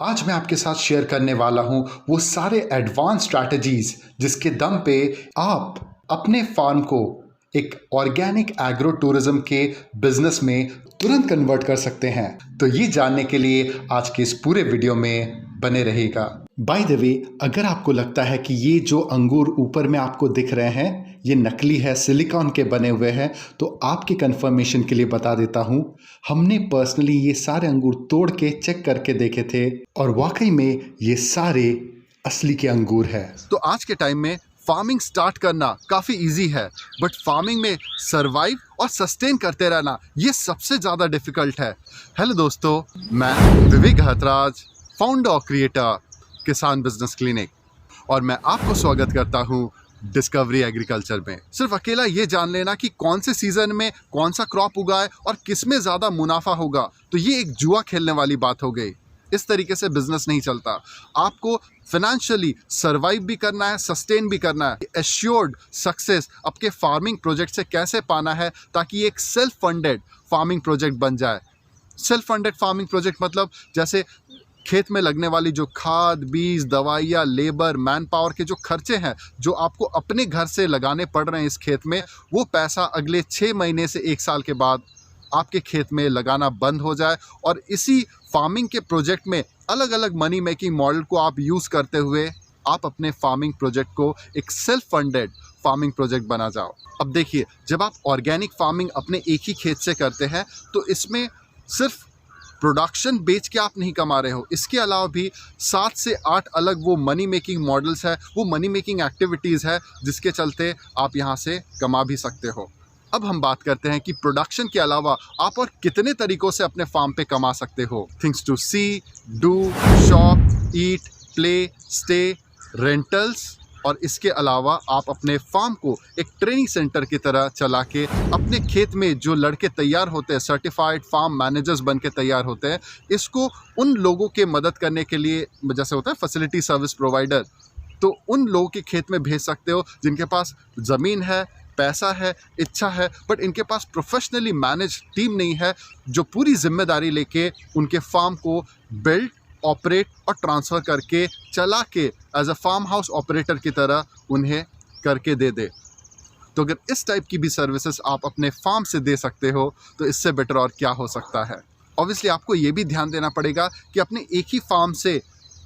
आज मैं आपके साथ शेयर करने वाला हूं वो सारे एडवांस स्ट्रैटेजीज जिसके दम पे आप अपने फार्म को एक ऑर्गेनिक एग्रो टूरिज्म के बिजनेस में तुरंत कन्वर्ट कर सकते हैं। तो ये जानने के लिए आज के इस पूरे वीडियो में बने रहेगा। बाय द वे, अगर आपको लगता है कि ये जो अंगूर ऊपर में आपको दिख रहे हैं ये नकली है, सिलिकॉन के बने हुए हैं, तो आपके कंफर्मेशन के लिए बता देता हूं, हमने पर्सनली ये सारे अंगूर तोड़ के चेक करके देखे थे और वाकई में ये सारे असली के अंगूर हैं। तो आज के टाइम में फार्मिंग स्टार्ट करना काफ़ी इजी है, बट फार्मिंग में सरवाइव और सस्टेन करते रहना ये सबसे ज़्यादा डिफिकल्ट है। हेलो दोस्तों, मैं विवेक हतराज, फाउंडर और क्रिएटर किसान बिजनेस क्लिनिक, और मैं आपको स्वागत करता हूँ डिस्कवरी एग्रीकल्चर में। सिर्फ अकेला ये जान लेना कि कौन से सीजन में कौन सा क्रॉप उगाए और किस में ज़्यादा मुनाफा होगा, तो ये एक जुआ खेलने वाली बात हो गई। इस तरीके से बिजनेस नहीं चलता। आपको फाइनेंशियली सर्वाइव भी करना है, सस्टेन भी करना है। एश्योर्ड सक्सेस आपके फार्मिंग प्रोजेक्ट से कैसे पाना है ताकि एक सेल्फ फंडेड फार्मिंग प्रोजेक्ट बन जाए। सेल्फ फंडेड फार्मिंग प्रोजेक्ट मतलब जैसे खेत में लगने वाली जो खाद, बीज, दवाइयाँ, लेबर, मैन पावर के जो खर्चे हैं जो आपको अपने घर से लगाने पड़ रहे हैं इस खेत में, वो पैसा अगले 6 महीने से 1 साल के बाद आपके खेत में लगाना बंद हो जाए और इसी फार्मिंग के प्रोजेक्ट में अलग अलग मनी मेकिंग मॉडल को आप यूज़ करते हुए आप अपने फार्मिंग प्रोजेक्ट को एक सेल्फ फंडेड फार्मिंग प्रोजेक्ट बना जाओ। अब देखिए, जब आप ऑर्गेनिक फार्मिंग अपने एक ही खेत से करते हैं तो इसमें सिर्फ प्रोडक्शन बेच के आप नहीं कमा रहे हो, इसके अलावा भी 7 से 8 अलग वो मनी मेकिंग मॉडल्स है, वो मनी मेकिंग एक्टिविटीज़ है जिसके चलते आप यहाँ से कमा भी सकते हो। अब हम बात करते हैं कि प्रोडक्शन के अलावा आप और कितने तरीकों से अपने फार्म पे कमा सकते हो। Things to see, do, shop, eat, play, stay, rentals, और इसके अलावा आप अपने फार्म को एक ट्रेनिंग सेंटर की तरह चला के अपने खेत में जो लड़के तैयार होते हैं, सर्टिफाइड फार्म मैनेजर्स बन के तैयार होते हैं, इसको उन लोगों के मदद करने के लिए, जैसे होता है फैसिलिटी सर्विस प्रोवाइडर, तो उन लोगों के खेत में भेज सकते हो जिनके पास ज़मीन है, पैसा है, इच्छा है, बट इनके पास प्रोफेशनली मैनेज टीम नहीं है जो पूरी जिम्मेदारी लेके उनके फार्म को बिल्ड, ऑपरेट और ट्रांसफ़र करके चला के as a farm house operator की तरह उन्हें करके दे दे। तो अगर इस टाइप की भी सर्विसेज आप अपने फार्म से दे सकते हो तो इससे बेटर और क्या हो सकता है। ऑब्वियसली आपको ये भी ध्यान देना पड़ेगा कि अपने एक ही फार्म से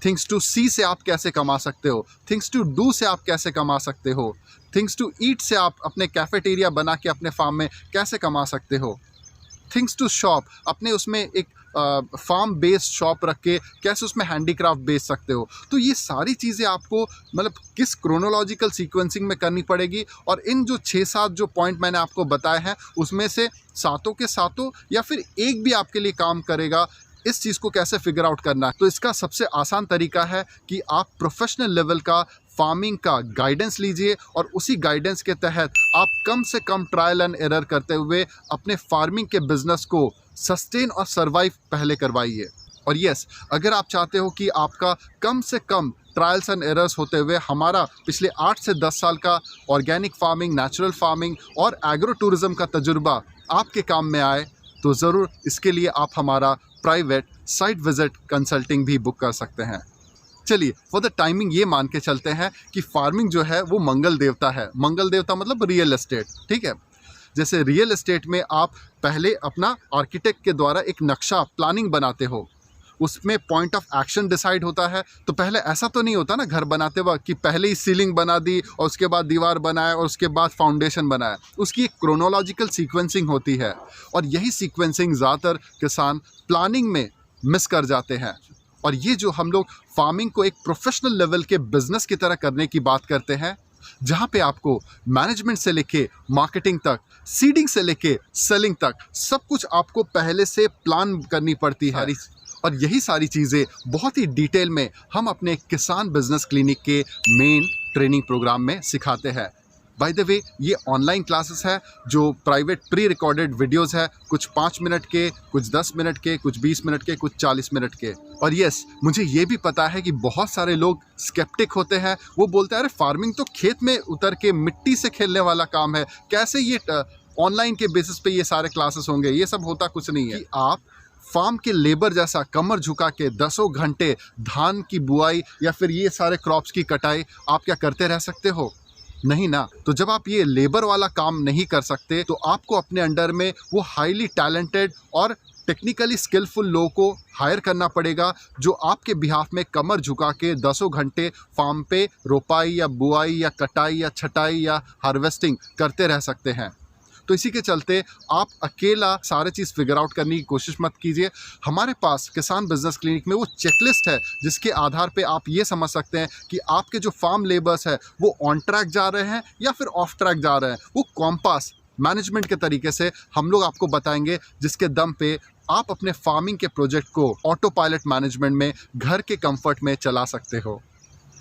थिंग्स टू सी से आप कैसे कमा सकते हो, थिंग्स टू डू से आप कैसे कमा सकते हो, थिंग्स टू ईट से आप अपने कैफेटेरिया बना के अपने फार्म में कैसे कमा सकते हो, थिंग्स टू शॉप अपने उसमें एक फार्म बेस्ड शॉप रख के कैसे उसमें हैंडीक्राफ्ट बेच सकते हो। तो ये सारी चीज़ें आपको मतलब किस क्रोनोलॉजिकल सीक्वेंसिंग में करनी पड़ेगी, और इन जो 6-7 जो पॉइंट मैंने आपको बताए हैं उसमें से सातों के सातों या फिर एक भी आपके लिए काम करेगा। इस चीज़ को कैसे फिगर आउट करना है, तो इसका सबसे आसान तरीका है कि आप प्रोफेशनल लेवल का फार्मिंग का गाइडेंस लीजिए और उसी गाइडेंस के तहत आप कम से कम ट्रायल एंड एरर करते हुए अपने फार्मिंग के बिजनेस को सस्टेन और सर्वाइव पहले करवाइए। और यस, अगर आप चाहते हो कि आपका कम से कम ट्रायल्स एंड एरर्स होते हुए हमारा पिछले 8 से 10 साल का ऑर्गेनिक फार्मिंग, नेचुरल फार्मिंग और एग्रो टूरिज्म का तजुर्बा आपके काम में आए, तो ज़रूर इसके लिए आप हमारा प्राइवेट साइट विजिट कंसल्टिंग भी बुक कर सकते हैं। चलिए, फॉर द टाइमिंग ये मान के चलते हैं कि फार्मिंग जो है वो मंगल देवता है। मंगल देवता मतलब रियल एस्टेट, ठीक है। जैसे रियल एस्टेट में आप पहले अपना आर्किटेक्ट के द्वारा एक नक्शा, प्लानिंग बनाते हो, उसमें पॉइंट ऑफ एक्शन डिसाइड होता है। तो पहले ऐसा तो नहीं होता ना घर बनाते वक्त कि पहले ही सीलिंग बना दी और उसके बाद दीवार बनाया और उसके बाद फाउंडेशन बनाया। उसकी एक क्रोनोलॉजिकल सीक्वेंसिंग होती है, और यही सीक्वेंसिंग ज़्यादातर किसान प्लानिंग में मिस कर जाते हैं। और ये जो हम लोग फार्मिंग को एक प्रोफेशनल लेवल के बिजनेस की तरह करने की बात करते हैं, जहाँ पे आपको मैनेजमेंट से लेके मार्केटिंग तक, सीडिंग से लेके सेलिंग तक सब कुछ आपको पहले से प्लान करनी पड़ती है। और यही सारी चीज़ें बहुत ही डिटेल में हम अपने किसान बिजनेस क्लिनिक के मेन ट्रेनिंग प्रोग्राम में सिखाते हैं। बाय द वे, ये ऑनलाइन क्लासेस है जो प्राइवेट प्री रिकॉर्डेड वीडियोस है, कुछ 5 मिनट के, कुछ 10 मिनट के, कुछ 20 मिनट के, कुछ 40 मिनट के। और यस, मुझे ये भी पता है कि बहुत सारे लोग स्केप्टिक होते हैं। वो बोलते हैं अरे फार्मिंग तो खेत में उतर के मिट्टी से खेलने वाला काम है, कैसे ये ऑनलाइन के बेसिस पे ये सारे क्लासेस होंगे। ये सब होता कुछ नहीं है कि आप फार्म के लेबर जैसा कमर झुका के दसों घंटे धान की बुआई या फिर ये सारे क्रॉप्स की कटाई आप क्या करते रह सकते हो? नहीं ना। तो जब आप ये लेबर वाला काम नहीं कर सकते तो आपको अपने अंडर में वो हाईली टैलेंटेड और टेक्निकली स्किलफुल लोगों को हायर करना पड़ेगा, जो आपके बिहाफ में कमर झुका के दसों घंटे फार्म पे रोपाई या बुआई या कटाई या छटाई या हार्वेस्टिंग करते रह सकते हैं। तो इसी के चलते आप अकेला सारे चीज़ फिगर आउट करने की कोशिश मत कीजिए। हमारे पास किसान बिजनेस क्लिनिक में वो चेकलिस्ट है जिसके आधार पे आप ये समझ सकते हैं कि आपके जो फार्म लेबर्स है वो ऑन ट्रैक जा रहे हैं या फिर ऑफ ट्रैक जा रहे हैं। वो कॉम्पास मैनेजमेंट के तरीके से हम लोग आपको बताएंगे, जिसके दम पे आप अपने फार्मिंग के प्रोजेक्ट को ऑटो पायलट मैनेजमेंट में घर के कंफर्ट में चला सकते हो।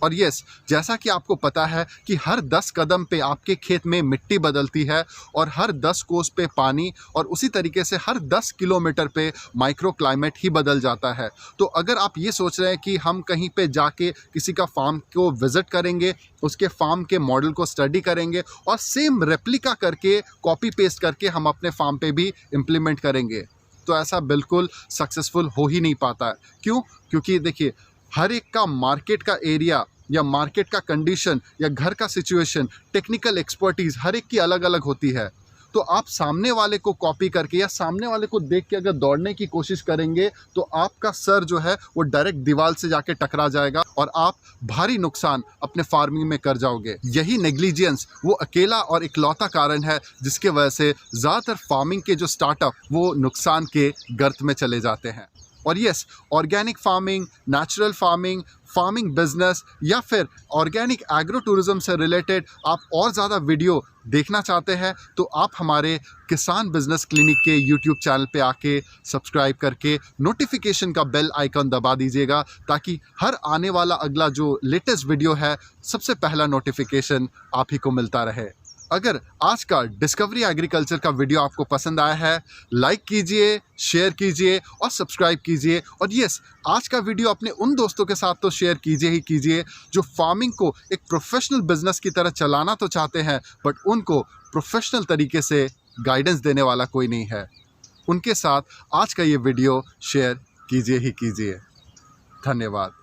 और यस, जैसा कि आपको पता है कि हर 10 कदम पे आपके खेत में मिट्टी बदलती है और हर 10 कोस पे पानी, और उसी तरीके से हर 10 किलोमीटर पे माइक्रो क्लाइमेट ही बदल जाता है। तो अगर आप ये सोच रहे हैं कि हम कहीं पे जाके किसी का फार्म को विज़िट करेंगे, उसके फार्म के मॉडल को स्टडी करेंगे और सेम रेप्लिका करके कॉपी पेस्ट करके हम अपने फार्म पे भी इम्प्लीमेंट करेंगे, तो ऐसा बिल्कुल सक्सेसफुल हो ही नहीं पाता है। क्यों? क्योंकि देखिए, हर एक का मार्केट का एरिया या मार्केट का कंडीशन या घर का सिचुएशन, टेक्निकल एक्सपर्टीज़ हर एक की अलग अलग होती है। तो आप सामने वाले को कॉपी करके या सामने वाले को देख के अगर दौड़ने की कोशिश करेंगे तो आपका सर जो है वो डायरेक्ट दीवार से जाके टकरा जाएगा और आप भारी नुकसान अपने फार्मिंग में कर जाओगे। यही नेग्लिजेंस वो अकेला और इकलौता कारण है जिसके वजह से ज़्यादातर फार्मिंग के जो स्टार्टअप वो नुकसान के गर्त में चले जाते हैं। और yes, organic farming, natural farming, farming business या फिर ऑर्गेनिक एग्रो टूरिज्म से रिलेटेड आप और ज़्यादा वीडियो देखना चाहते हैं तो आप हमारे किसान बिजनेस क्लिनिक के यूट्यूब चैनल पे आके सब्सक्राइब करके नोटिफिकेशन का बेल आइकन दबा दीजिएगा, ताकि हर आने वाला अगला जो लेटेस्ट वीडियो है सबसे पहला नोटिफिकेशन आप ही को मिलता रहे। अगर आज का डिस्कवरी एग्रीकल्चर का वीडियो आपको पसंद आया है, लाइक कीजिए, शेयर कीजिए और सब्सक्राइब कीजिए। और यस, आज का वीडियो अपने उन दोस्तों के साथ तो शेयर कीजिए ही कीजिए जो फार्मिंग को एक प्रोफेशनल बिजनेस की तरह चलाना तो चाहते हैं, बट उनको प्रोफेशनल तरीके से गाइडेंस देने वाला कोई नहीं है। उनके साथ आज का ये वीडियो शेयर कीजिए ही कीजिए। धन्यवाद।